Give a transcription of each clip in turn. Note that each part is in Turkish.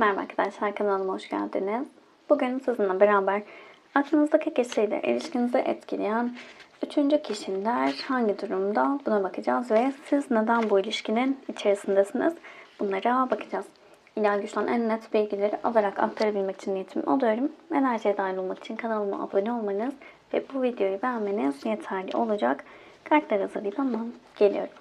Merhaba arkadaşlar, kanalıma hoş geldiniz. Bugün sizinle beraber aklınızdaki kişiyle ilişkinizi etkileyen üçüncü kişiler hangi durumda, buna bakacağız ve siz neden bu ilişkinin içerisindesiniz, bunlara bakacağız. İlahi güçten en net bilgileri alarak aktarabilmek için niyetim oluyorum. Enerjiye dahil olmak için kanalıma abone olmanız ve bu videoyu beğenmeniz yeterli olacak. Kartlar hazırlayıp hemen geliyorum.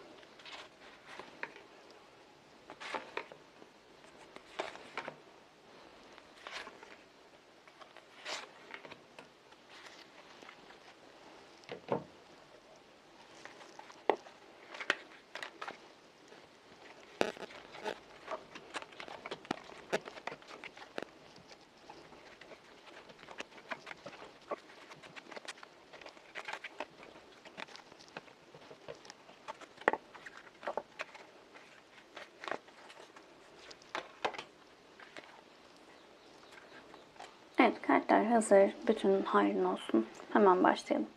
Evet, kartlar hazır. Bütün hayrın olsun. Hemen başlayalım.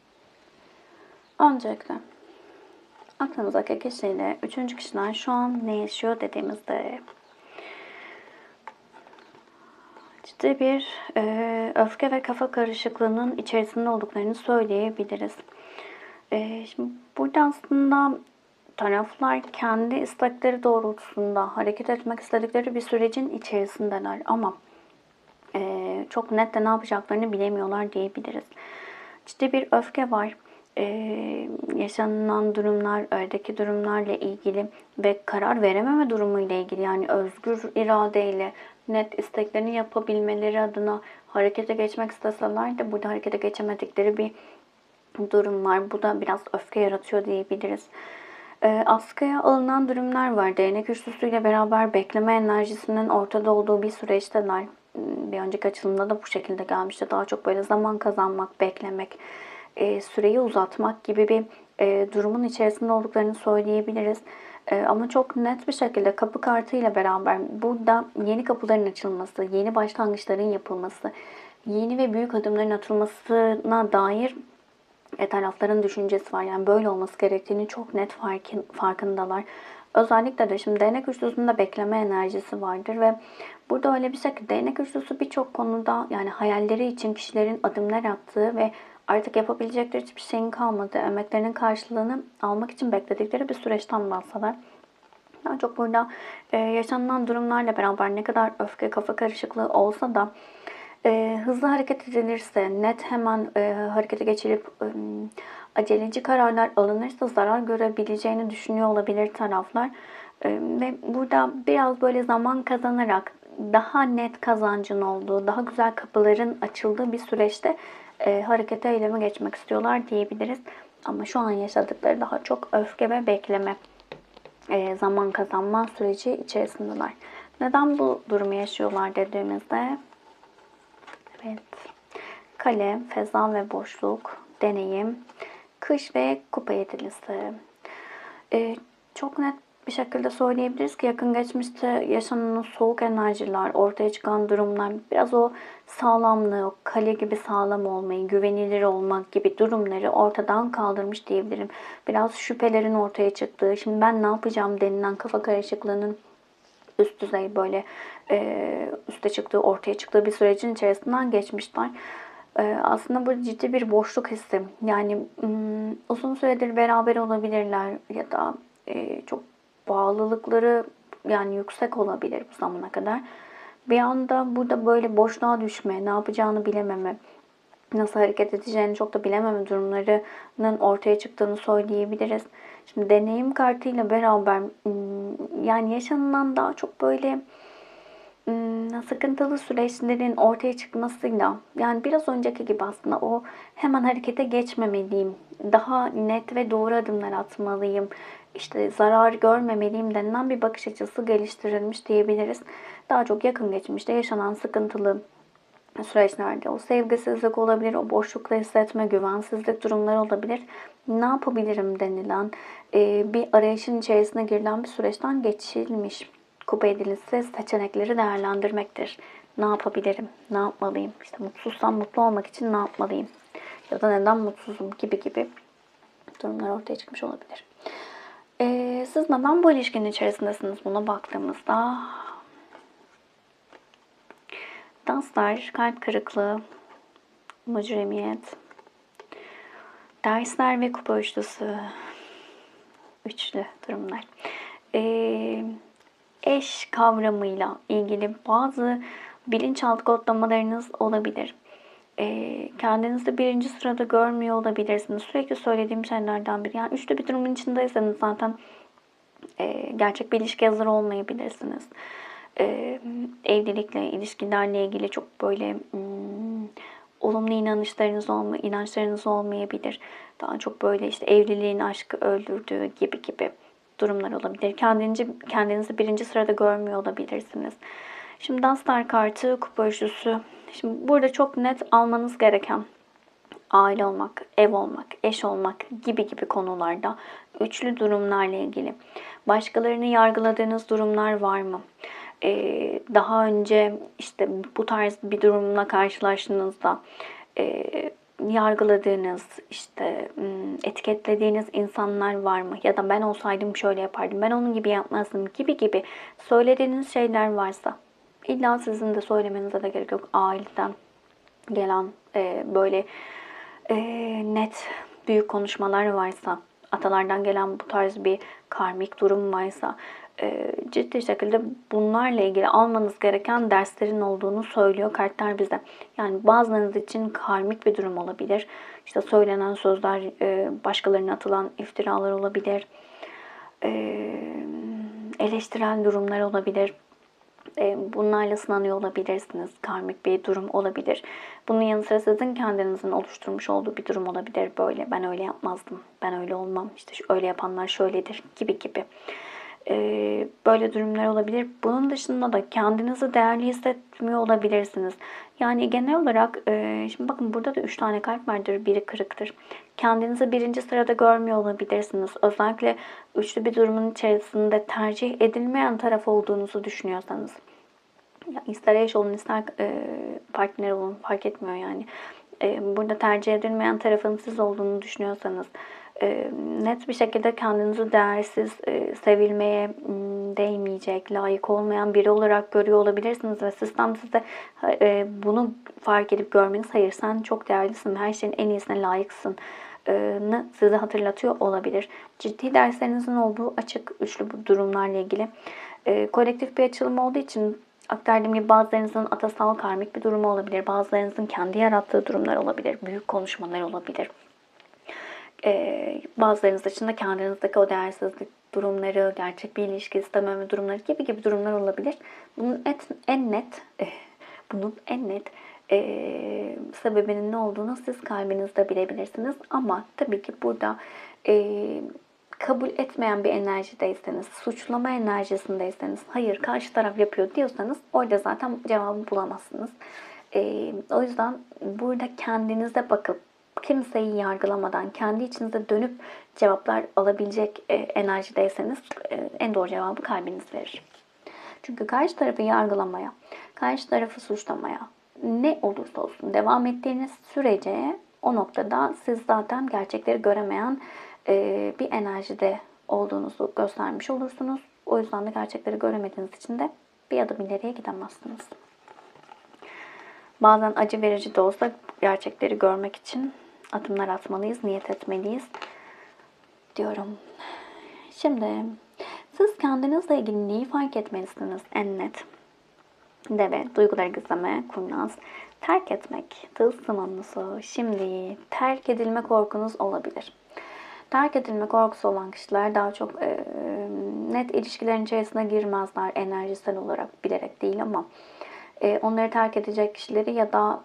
Öncelikle aklınızdaki kişiyle üçüncü kişiler şu an ne yaşıyor dediğimizde ciddi bir öfke ve kafa karışıklığının içerisinde olduklarını söyleyebiliriz. Şimdi burada aslında taraflar kendi istekleri doğrultusunda hareket etmek istedikleri bir sürecin içerisindeler ama çok net de ne yapacaklarını bilemiyorlar diyebiliriz. Ciddi bir öfke var. Yaşanılan durumlar, öndeki durumlarla ilgili ve karar verememe durumu ile ilgili, yani özgür iradeyle net isteklerini yapabilmeleri adına harekete geçmek isteseler de burada harekete geçemedikleri bir durum var. Bu da biraz öfke yaratıyor diyebiliriz. Askıya alınan durumlar var. Değnek üçlüsüyle beraber bekleme enerjisinin ortada olduğu bir süreçteler. Bir önceki açılımda da bu şekilde gelmişti. Daha çok böyle zaman kazanmak, beklemek, süreyi uzatmak gibi bir durumun içerisinde olduklarını söyleyebiliriz. Ama çok net bir şekilde kapı kartıyla beraber burada yeni kapıların açılması, yeni başlangıçların yapılması, yeni ve büyük adımların atılmasına dair tarafların düşüncesi var. Yani böyle olması gerektiğini çok net farkındalar. Özellikle de şimdi değnek üçlüsünde bekleme enerjisi vardır ve burada öyle bir şey ki değnek üçlüsü birçok konuda, yani hayalleri için kişilerin adımlar attığı ve artık yapabilecekleri hiçbir şeyin kalmadığı, emeklerinin karşılığını almak için bekledikleri bir süreçten bahseder. Daha çok burada yaşanılan durumlarla beraber ne kadar öfke, kafa karışıklığı olsa da hızlı hareket edilirse, net hemen harekete geçilip aceleci kararlar alınırsa zarar görebileceğini düşünüyor olabilir taraflar. Ve burada biraz böyle zaman kazanarak daha net kazancın olduğu, daha güzel kapıların açıldığı bir süreçte harekete, eyleme geçmek istiyorlar diyebiliriz. Ama şu an yaşadıkları daha çok öfke ve bekleme, zaman kazanma süreci içerisindeler. Neden bu durumu yaşıyorlar dediğimizde, evet, kale, feza ve boşluk, deneyim, kış ve kupa yedilisi. Çok net bir şekilde söyleyebiliriz ki yakın geçmişte yaşanan soğuk enerjiler, ortaya çıkan durumlar, biraz o sağlamlığı, o kale gibi sağlam olmayı, güvenilir olmak gibi durumları ortadan kaldırmış diyebilirim. Biraz şüphelerin ortaya çıktığı, şimdi ben ne yapacağım denilen kafa karışıklığının üst düzey böyle üste çıktığı, ortaya çıktığı bir sürecin içerisinden geçmişler. Aslında bu ciddi bir boşluk hissi. Yani uzun süredir beraber olabilirler ya da çok bağlılıkları yani yüksek olabilir bu zamana kadar. Bir anda burada böyle boşluğa düşme, ne yapacağını bilememe, nasıl hareket edeceğini çok da bilememe durumlarının ortaya çıktığını söyleyebiliriz. Şimdi deneyim kartıyla beraber yani yaşanılan daha çok böyle sıkıntılı süreçlerin ortaya çıkmasıyla, yani biraz önceki gibi aslında o hemen harekete geçmemeliyim, daha net ve doğru adımlar atmalıyım, işte zarar görmemeliyim denilen bir bakış açısı geliştirilmiş diyebiliriz. Daha çok yakın geçmişte yaşanan sıkıntılı süreçlerde o sevgisizlik olabilir, o boşlukla hissetme, güvensizlik durumları olabilir. Ne yapabilirim denilen bir arayışın içerisine girilen bir süreçten geçilmiş. Kupa edilisi seçenekleri değerlendirmektir. Ne yapabilirim? Ne yapmalıyım? İşte mutsuzsam mutlu olmak için ne yapmalıyım? Ya da neden mutsuzum gibi gibi durumlar ortaya çıkmış olabilir. Siz neden bu ilişkinin içerisindesiniz buna baktığımızda? Danslar, kalp kırıklığı, mücrimiyet, dersler ve kupa üçlüsü. Üçlü durumlar. Eş kavramıyla ilgili bazı bilinçaltı kodlamalarınız olabilir. Kendinizi birinci sırada görmüyor olabilirsiniz. Sürekli söylediğim şeylerden biri. Yani üçlü bir durumun içindeyseniz zaten gerçek bir ilişki hazır olmayabilirsiniz. Evlilikle, ilişkilerle ilgili çok böyle olumlu inançlarınız olmayabilir. Daha çok böyle işte evliliğin aşkı öldürdüğü gibi durumlar olabilir. Kendinizi birinci sırada görmüyor olabilirsiniz. Şimdi Dastar kartı, kupa üçlüsü. Şimdi burada çok net almanız gereken aile olmak, ev olmak, eş olmak gibi konularda üçlü durumlarla ilgili. Başkalarını yargıladığınız durumlar var mı? Daha önce işte bu tarz bir durumla karşılaştığınızda yargıladığınız, işte etiketlediğiniz insanlar var mı? Ya da ben olsaydım şöyle yapardım, ben onun gibi yapmazdım gibi söylediğiniz şeyler varsa, illa sizin de söylemenize de gerek yok. Aileden gelen böyle net büyük konuşmalar varsa, atalardan gelen bu tarz bir karmik durum varsa, ciddi şekilde bunlarla ilgili almanız gereken derslerin olduğunu söylüyor kartlar bize. Yani bazılarınız için karmik bir durum olabilir. İşte söylenen sözler, başkalarına atılan iftiralar olabilir. Eleştirel durumlar olabilir. Bunlarla sınanıyor olabilirsiniz. Karmik bir durum olabilir. Bunun yanı sıra sizin kendinizin oluşturmuş olduğu bir durum olabilir. Böyle ben öyle yapmazdım, ben öyle olmam, işte öyle yapanlar şöyledir gibi. Böyle durumlar olabilir. Bunun dışında da kendinizi değerli hissetmiyor olabilirsiniz. Yani genel olarak şimdi bakın burada da 3 tane kalp vardır. Biri kırıktır. Kendinizi birinci sırada görmüyor olabilirsiniz. Özellikle üçlü bir durumun içerisinde tercih edilmeyen taraf olduğunuzu düşünüyorsanız. Ya ister eş olun ister partner olun fark etmiyor yani. Burada tercih edilmeyen tarafın siz olduğunu düşünüyorsanız, net bir şekilde kendinizi değersiz, sevilmeye değmeyecek, layık olmayan biri olarak görüyor olabilirsiniz ve sistem size bunu fark edip görmeniz, hayır sen çok değerlisin, her şeyin en iyisine layıksın size hatırlatıyor olabilir. Ciddi derslerinizin olduğu açık üçlü bu durumlarla ilgili. Kolektif bir açılım olduğu için aktardığım gibi bazılarınızın atasal karmik bir durumu olabilir. Bazılarınızın kendi yarattığı durumlar olabilir. Büyük konuşmalar olabilir. Bazılarınız için de kendinizdeki o değersizlik durumları, gerçek bir ilişki istememe durumları gibi durumlar olabilir. Bunun en net sebebinin ne olduğunu siz kalbinizde bilebilirsiniz. Ama tabii ki burada kabul etmeyen bir enerjideyseniz, suçlama enerjisindeyseniz, hayır karşı taraf yapıyor diyorsanız orada zaten cevabı bulamazsınız. O yüzden burada kendinize bakıp kimseyi yargılamadan kendi içinize dönüp cevaplar alabilecek enerjideyseniz en doğru cevabı kalbiniz verir. Çünkü karşı tarafı yargılamaya, karşı tarafı suçlamaya ne olursa olsun devam ettiğiniz sürece o noktada siz zaten gerçekleri göremeyen bir enerjide olduğunuzu göstermiş olursunuz. O yüzden de gerçekleri göremediğiniz için de bir adım ileriye gidemezsiniz. Bazen acı verici de olsa gerçekleri görmek için adımlar atmalıyız, niyet etmeliyiz diyorum. Şimdi siz kendinizle ilgili neyi fark etmelisiniz en net? Deve, duyguları gizleme, kurnaz, terk etmek, tılsım anlısı. Şimdi terk edilme korkunuz olabilir. Terk edilme korkusu olan kişiler daha çok net ilişkilerin içerisine girmezler enerjisel olarak, bilerek değil ama onları terk edecek kişileri ya da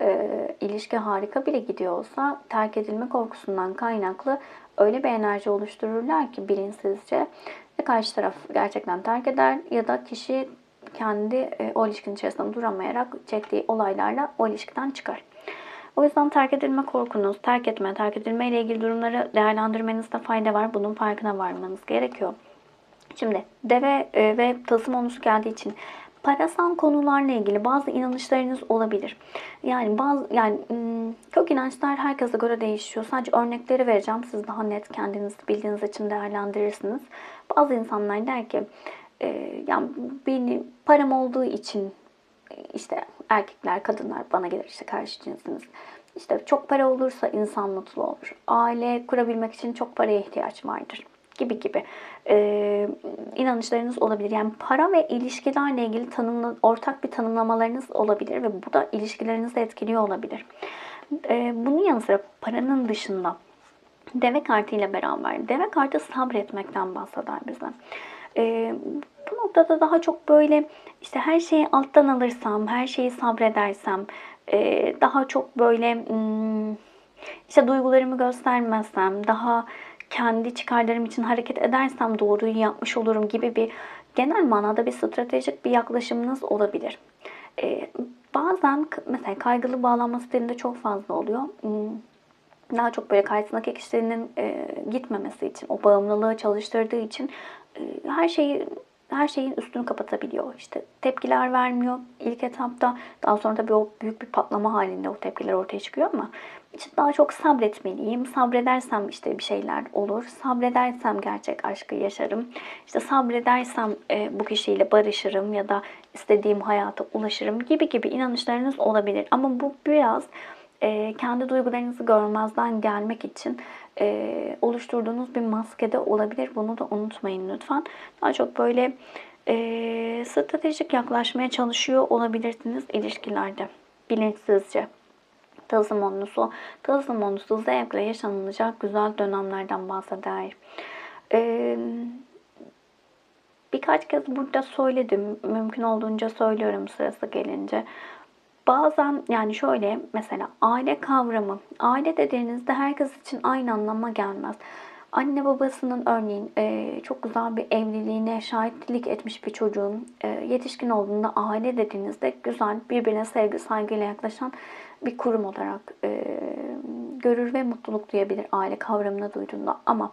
ilişki harika bile gidiyor olsa terk edilme korkusundan kaynaklı öyle bir enerji oluştururlar ki bilinçsizce ve karşı taraf gerçekten terk eder ya da kişi kendi o ilişkinin içerisinde duramayarak çektiği olaylarla o ilişkiden çıkar. O yüzden terk edilme korkunuz, terk edilme ile ilgili durumları değerlendirmenizde fayda var. Bunun farkına varmanız gerekiyor. Şimdi deve ve tılsım onusu geldiği için parasal konularla ilgili bazı inanışlarınız olabilir. Yani kök inançlar herkese göre değişiyor. Sadece örnekleri vereceğim. Siz daha net kendiniz bildiğiniz için değerlendirirsiniz. Bazı insanlar der ki yani benim param olduğu için işte erkekler, kadınlar bana gelir işte karşı cinsiniz. İşte çok para olursa insan mutlu olur. Aile kurabilmek için çok paraya ihtiyaç vardır gibi gibi inanışlarınız olabilir. Yani para ve ilişkilerle ilgili ortak bir tanımlamalarınız olabilir ve bu da ilişkilerinizi etkiliyor olabilir. Bunun yanı sıra paranın dışında deve kartı ile beraber, deve kartı sabretmekten bahseder bize. Bu noktada daha çok böyle işte her şeyi alttan alırsam, her şeyi sabredersem, daha çok böyle işte duygularımı göstermezsem, daha kendi çıkarlarım için hareket edersem doğruyu yapmış olurum gibi bir genel manada bir stratejik bir yaklaşımınız olabilir. Bazen mesela kaygılı bağlanma stilinde çok fazla oluyor. Daha çok böyle karşısındaki kişinin gitmemesi için, o bağımlılığı çalıştırdığı için her şeyin üstünü kapatabiliyor. İşte tepkiler vermiyor ilk etapta. Daha sonra tabii o büyük bir patlama halinde o tepkiler ortaya çıkıyor ama işte daha çok sabretmeliyim. Sabredersem işte bir şeyler olur. Sabredersem gerçek aşkı yaşarım. İşte sabredersem bu kişiyle barışırım ya da istediğim hayata ulaşırım gibi gibi inanışlarınız olabilir. Ama bu biraz kendi duygularınızı görmezden gelmek için oluşturduğunuz bir maskede olabilir. Bunu da unutmayın lütfen. Daha çok böyle stratejik yaklaşmaya çalışıyor olabilirsiniz ilişkilerde. Bilinçsizce. Tılsım onlusu. Tılsım onlusu zevkle yaşanılacak güzel dönemlerden bahseder. Birkaç kez burada söyledim. Mümkün olduğunca söylüyorum sırası gelince. Bazen yani şöyle mesela aile kavramı. Aile dediğinizde herkes için aynı anlama gelmez. Anne babasının örneğin çok güzel bir evliliğine şahitlik etmiş bir çocuğun yetişkin olduğunda aile dediğinizde güzel, birbirine sevgi, saygıyla yaklaşan bir kurum olarak görür ve mutluluk duyabilir aile kavramını duyduğunda. Ama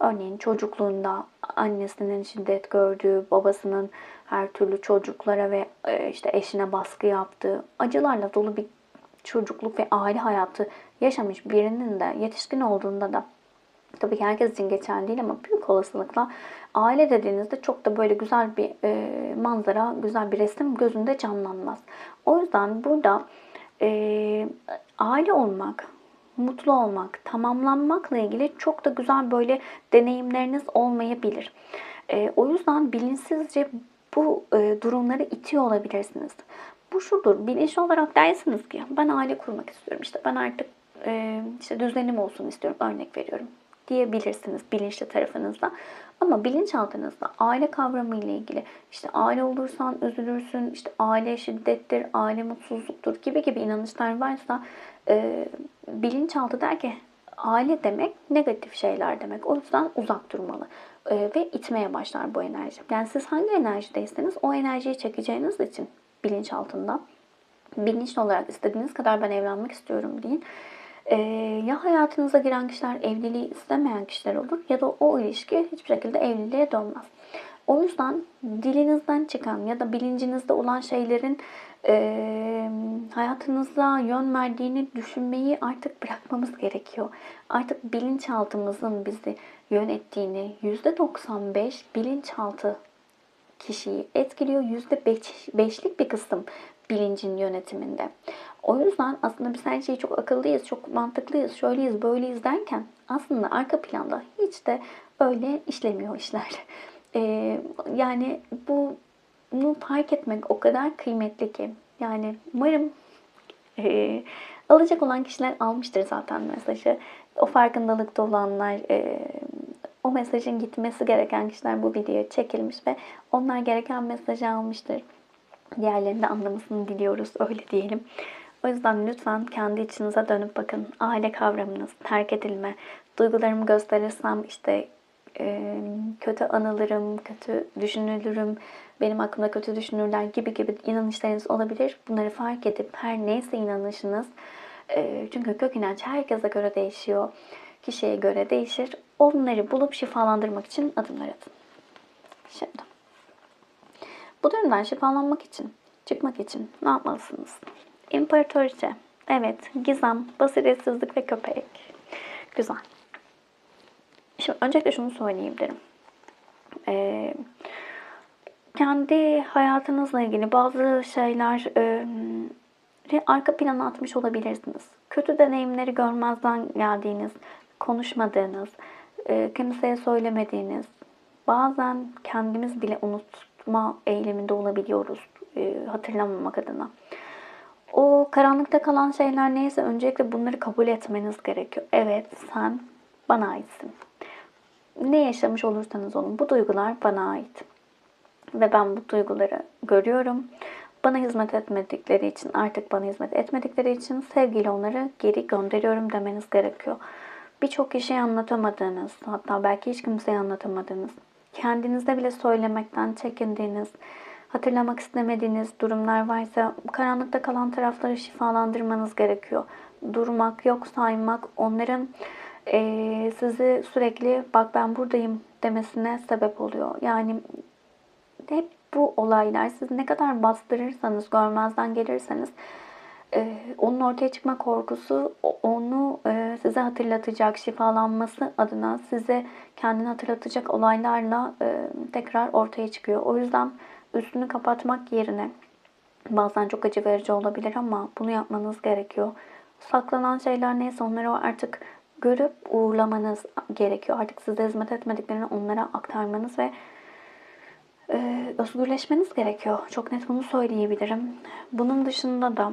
örneğin çocukluğunda annesinin şiddet gördüğü, babasının her türlü çocuklara ve işte eşine baskı yaptığı, acılarla dolu bir çocukluk ve aile hayatı yaşamış birinin de yetişkin olduğunda da tabii ki herkes için geçerli değil ama büyük olasılıkla aile dediğinizde çok da böyle güzel bir manzara, güzel bir resim gözünde canlanmaz. O yüzden burada aile olmak, mutlu olmak, tamamlanmakla ilgili çok da güzel böyle deneyimleriniz olmayabilir. O yüzden bilinçsizce bu durumları itiyor olabilirsiniz. Bu şudur, bilinçli olarak dersiniz ki ben aile kurmak istiyorum. İşte ben artık işte düzenim olsun istiyorum. Örnek veriyorum diyebilirsiniz bilinçli tarafınızda. Ama bilinçaltınızda aile kavramı ile ilgili işte aile olursan üzülürsün, işte aile şiddettir, aile mutsuzluktur gibi gibi inanışlar varsa bilinçaltı der ki aile demek negatif şeyler demek. O yüzden uzak durmalı. Ve itmeye başlar bu enerji. Yani siz hangi enerjideyseniz o enerjiyi çekeceğiniz için bilinçaltında bilinçli olarak istediğiniz kadar ben evlenmek istiyorum deyin. Ya hayatınıza giren kişiler evliliği istemeyen kişiler olur ya da o ilişki hiçbir şekilde evliliğe dönmez. O yüzden dilinizden çıkan ya da bilincinizde olan şeylerin hayatınıza yön verdiğini düşünmeyi artık bırakmamız gerekiyor. Artık bilinçaltımızın bizi yönettiğini, %95 bilinçaltı kişiyi etkiliyor. %5'lik bir kısım bilincin yönetiminde. O yüzden aslında biz her şeyi çok akıllıyız, çok mantıklıyız, şöyleyiz, böyleyiz derken aslında arka planda hiç de öyle işlemiyor işler. Yani bunu fark etmek o kadar kıymetli ki. Yani umarım alacak olan kişiler almıştır zaten mesajı. O farkındalıkta olanlar, o mesajın gitmesi gereken kişiler bu videoya çekilmiş ve onlar gereken mesajı almıştır. Diğerlerinin de anlamasını diliyoruz, öyle diyelim. O yüzden lütfen kendi içinize dönüp bakın. Aile kavramınız, terk edilme, duygularımı gösterirsem işte kötü anılırım, kötü düşünülürüm, benim hakkımda kötü düşünürler gibi gibi inanışlarınız olabilir. Bunları fark edip her neyse inanışınız, çünkü kök inanç herkese göre değişiyor, kişiye göre değişir. Onları bulup şifalandırmak için adımlar atın. Şimdi bu durumdan şifalanmak için, çıkmak için ne yapmalısınız? İmparatoriçe, evet, gizem, basiretsizlik ve köpek. Güzel. Şimdi öncelikle şunu söyleyeyim derim. Kendi hayatınızla ilgili bazı şeyler arka plana atmış olabilirsiniz. Kötü deneyimleri görmezden geldiğiniz, konuşmadığınız, kimseye söylemediğiniz, bazen kendimiz bile unutma eyleminde olabiliyoruz hatırlamamak adına. O karanlıkta kalan şeyler neyse öncelikle bunları kabul etmeniz gerekiyor. Evet, sen bana aitsin. Ne yaşamış olursanız olun bu duygular bana ait. Ve ben bu duyguları görüyorum. Bana hizmet etmedikleri için, artık bana hizmet etmedikleri için sevgiyle onları geri gönderiyorum demeniz gerekiyor. Birçok kişiye anlatamadığınız, hatta belki hiç kimseye anlatamadığınız, kendinizde bile söylemekten çekindiğiniz, hatırlamak istemediğiniz durumlar varsa karanlıkta kalan tarafları şifalandırmanız gerekiyor. Durmak, yok saymak, onların sizi sürekli bak ben buradayım demesine sebep oluyor. Yani hep bu olaylar siz ne kadar bastırırsanız, görmezden gelirseniz onun ortaya çıkma korkusu onu size hatırlatacak, şifalanması adına size kendini hatırlatacak olaylarla tekrar ortaya çıkıyor. O yüzden üstünü kapatmak yerine bazen çok acı verici olabilir ama bunu yapmanız gerekiyor. Saklanan şeyler neyse onları artık görüp uğurlamanız gerekiyor. Artık size hizmet etmediklerini onlara aktarmanız ve özgürleşmeniz gerekiyor. Çok net bunu söyleyebilirim. Bunun dışında da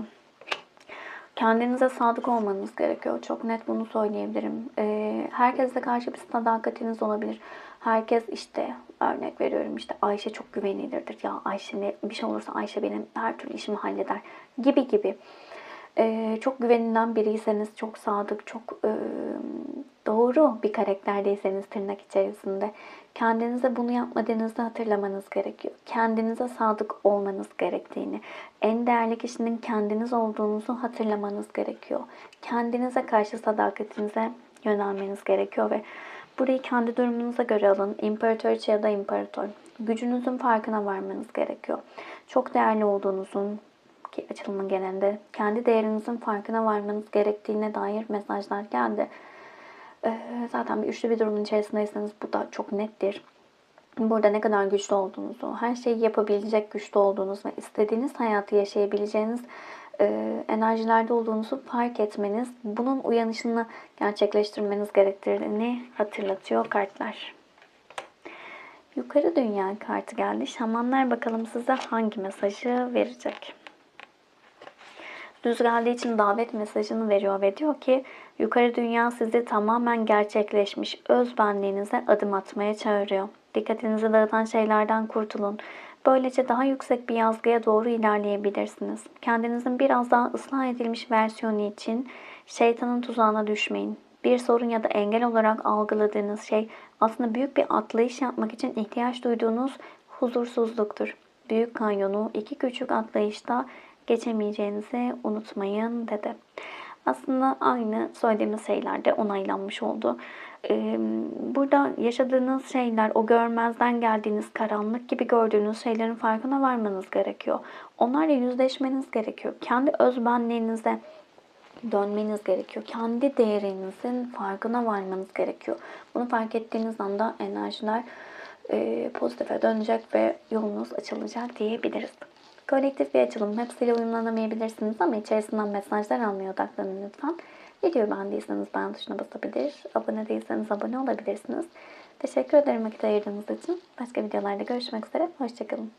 kendinize sadık olmanız gerekiyor. Çok net bunu söyleyebilirim. Herkese karşı bir sadakatiniz olabilir. Herkes işte örnek veriyorum işte Ayşe çok güvenilirdir. Ya Ayşe ne bir şey olursa Ayşe benim her türlü işimi halleder gibi gibi. Çok güvenilen biriyseniz, çok sadık, çok doğru bir karakterdeyseniz tırnak içerisinde kendinize bunu yapmadığınızı hatırlamanız gerekiyor. Kendinize sadık olmanız gerektiğini, en değerli kişinin kendiniz olduğunuzu hatırlamanız gerekiyor. Kendinize karşı sadakatinize yönelmeniz gerekiyor ve burayı kendi durumunuza göre alın. İmparatoriçe ya da imparator. Gücünüzün farkına varmanız gerekiyor. Çok değerli olduğunuzun, ki açılımın genelinde kendi değerinizin farkına varmanız gerektiğine dair mesajlar geldi. Zaten bir üçlü bir durumun içerisindeyseniz bu da çok nettir. Burada ne kadar güçlü olduğunuzu, her şeyi yapabilecek güçlü olduğunuz ve istediğiniz hayatı yaşayabileceğiniz enerjilerde olduğunuzu fark etmeniz, bunun uyanışını gerçekleştirmeniz gerektiğini hatırlatıyor kartlar. Yukarı dünya kartı geldi. Şamanlar bakalım size hangi mesajı verecek? Düz geldiği için davet mesajını veriyor ve diyor ki yukarı dünya sizi tamamen gerçekleşmiş öz benliğinize adım atmaya çağırıyor. Dikkatinizi dağıtan şeylerden kurtulun. Böylece daha yüksek bir yazgıya doğru ilerleyebilirsiniz. Kendinizin biraz daha ıslah edilmiş versiyonu için şeytanın tuzağına düşmeyin. Bir sorun ya da engel olarak algıladığınız şey aslında büyük bir atlayış yapmak için ihtiyaç duyduğunuz huzursuzluktur. Büyük kanyonu iki küçük atlayışta geçemeyeceğinizi unutmayın dedi. Aslında aynı söylediğimiz şeyler de onaylanmış oldu. Burada yaşadığınız şeyler, o görmezden geldiğiniz, karanlık gibi gördüğünüz şeylerin farkına varmanız gerekiyor. Onlarla yüzleşmeniz gerekiyor. Kendi özbenliğinize dönmeniz gerekiyor. Kendi değerinizin farkına varmanız gerekiyor. Bunu fark ettiğiniz anda enerjiler pozitife dönecek ve yolunuz açılacak diyebiliriz. Kolektif bir açılım. Hepsiyle uyumlanamayabilirsiniz ama içerisinden mesajlar almaya odaklanın lütfen. Videoyu beğendiyseniz beğen tuşuna basabilir. Abone değilseniz abone olabilirsiniz. Teşekkür ederim vakit ayırdığınız için. Başka videolarda görüşmek üzere. Hoşçakalın.